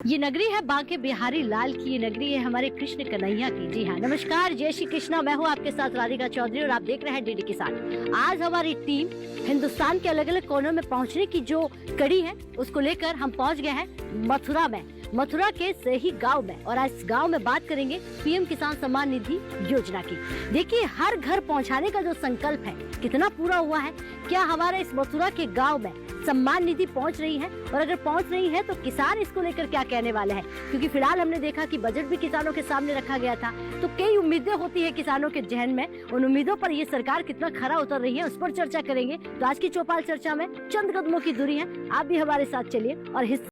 ये नगरी है बांके बिहारी लाल की, ये नगरी है हमारे कृष्ण कन्हैया की। जी हाँ, नमस्कार, जय श्री कृष्णा। मैं हूँ आपके साथ राधिका चौधरी और आप देख रहे हैं डीडी किसान। आज हमारी टीम हिंदुस्तान के अलग अलग कोनों में पहुँचने की जो कड़ी है उसको लेकर हम पहुँच गए हैं मथुरा में, मथुरा के सही गांव में। और आज इस गांव में बात करेंगे पीएम किसान सम्मान निधि योजना की। देखिए, हर घर पहुंचाने का जो संकल्प है कितना पूरा हुआ है। क्या हमारे इस मथुरा के गांव में सम्मान निधि पहुंच रही है, और अगर पहुंच रही है तो किसान इसको लेकर क्या कहने वाले हैं? क्योंकि फिलहाल हमने देखा कि बजट भी किसानों के सामने रखा गया था, तो कई उम्मीदें होती है किसानों के जहन में। उन उम्मीदों पर ये सरकार कितना खरा उतर रही है उस पर चर्चा करेंगे। तो आज की चौपाल चर्चा में चंद कदमों की दूरी है, आप भी हमारे साथ चलिए और हिस्सा।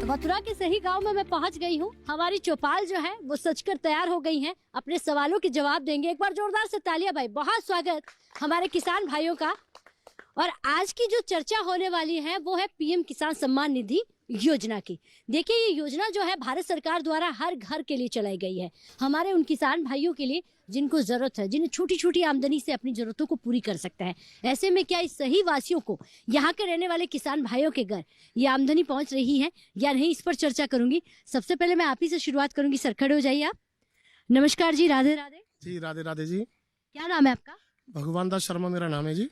मथुरा के सही गांव में मैं पहुंच गई हूं। हमारी चौपाल जो है वो सजकर तैयार हो गई हैं, अपने सवालों के जवाब देंगे। एक बार जोरदार से तालियां भाई, बहुत स्वागत हमारे किसान भाइयों का। और आज की जो चर्चा होने वाली है वो है पीएम किसान सम्मान निधि योजना की। देखिए, ये योजना जो है भारत सरकार द्वारा हर घर के लिए चलाई गई है, हमारे उन किसान भाइयों के लिए जिनको जरूरत है, जिन्हें छोटी छोटी आमदनी से अपनी जरूरतों को पूरी कर सकता है। ऐसे में क्या इस सही वासियों को, यहाँ के रहने वाले किसान भाइयों के घर ये आमदनी पहुंच रही है या नहीं, इस पर चर्चा करूंगी। सबसे पहले मैं आप ही से शुरुआत करूंगी। सर, खड़े हो जाइए आप। नमस्कार जी, राधे राधे जी। राधे राधे जी। क्या नाम है आपका? भगवान दास शर्मा मेरा नाम है जी।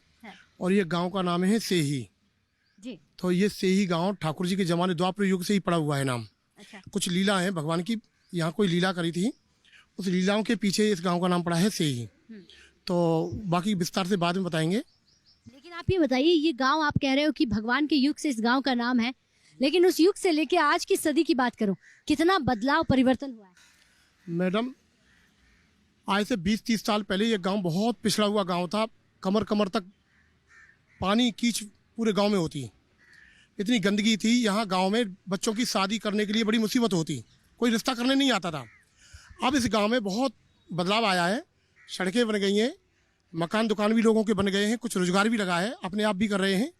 और ये गांव का नाम है सेही जी। तो ये सेही गांव ठाकुर जी के जमाने द्वापर युग से ही पड़ा हुआ है नाम। अच्छा। कुछ लीला है भगवान की, यहाँ कोई लीला करी थी, उस लीलाओं के पीछे इस गांव का नाम पड़ा है सेही। तो बाकी विस्तार से बाद में बताएंगे। लेकिन आप ये बताइए, ये गांव आप कह रहे हो कि भगवान के युग से इस गांव का नाम है, लेकिन उस युग से लेके आज की सदी की बात करो, कितना बदलाव परिवर्तन हुआ है? मैडम, आज से 20-30 साल पहले ये गांव बहुत पिछड़ा हुआ गांव था। कमर कमर तक पानी कीच पूरे गांव में होती, इतनी गंदगी थी। यहाँ गांव में बच्चों की शादी करने के लिए बड़ी मुसीबत होती, कोई रिश्ता करने नहीं आता था। अब इस गांव में बहुत बदलाव आया है, सड़कें बन गई हैं, मकान दुकान भी लोगों के बन गए हैं, कुछ रोजगार भी लगा है, अपने आप भी कर रहे हैं।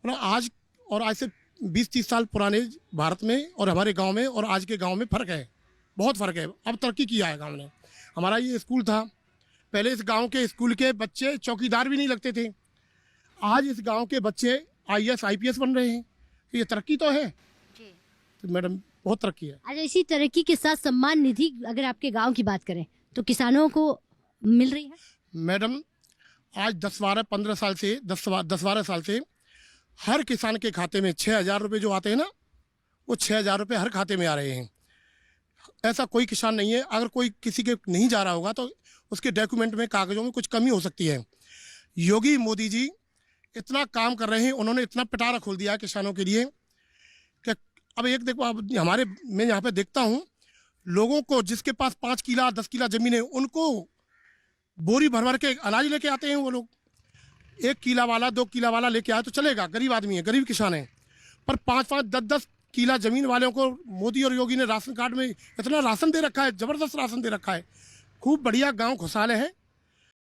मतलब आज से 20-30 साल पुराने भारत में और हमारे गाँव में और आज के गाँव में फ़र्क है, बहुत फ़र्क है। अब तरक्की किया है गाँव ने। हमारा ये स्कूल था, पहले इस गाँव के स्कूल के बच्चे चौकीदार भी नहीं लगते थे, आज इस गांव के बच्चे IAS IPS बन रहे हैं। ये तरक्की तो है जी। तो मैडम, बहुत तरक्की है। आज इसी तरक्की के साथ सम्मान निधि अगर आपके गांव की बात करें तो किसानों को मिल रही है? मैडम, आज 10-12 साल से 10-12 साल से हर किसान के खाते में 6,000 रुपये जो आते हैं ना, वो 6,000 रुपये हर खाते में आ रहे हैं। ऐसा कोई किसान नहीं है, अगर कोई किसी के नहीं जा रहा होगा तो उसके डॉक्यूमेंट में, कागजों में कुछ कमी हो सकती है। योगी मोदी जी इतना काम कर रहे हैं, उन्होंने इतना पिटारा खोल दिया किसानों के लिए कि अब एक देखो, अब मैं यहाँ पे देखता हूँ लोगों को जिसके पास 5 किला 10 किला जमीन है, उनको बोरी भर भर के अनाज लेके आते हैं वो लोग। 1 किला वाला 2 किला वाला लेके आए तो चलेगा, गरीब आदमी है, गरीब किसान है। पर 5-5 10-10 किला जमीन वालों को मोदी और योगी ने राशन कार्ड में इतना राशन दे रखा है, ज़बरदस्त राशन दे रखा है। खूब बढ़िया गाँव खुशहाल है।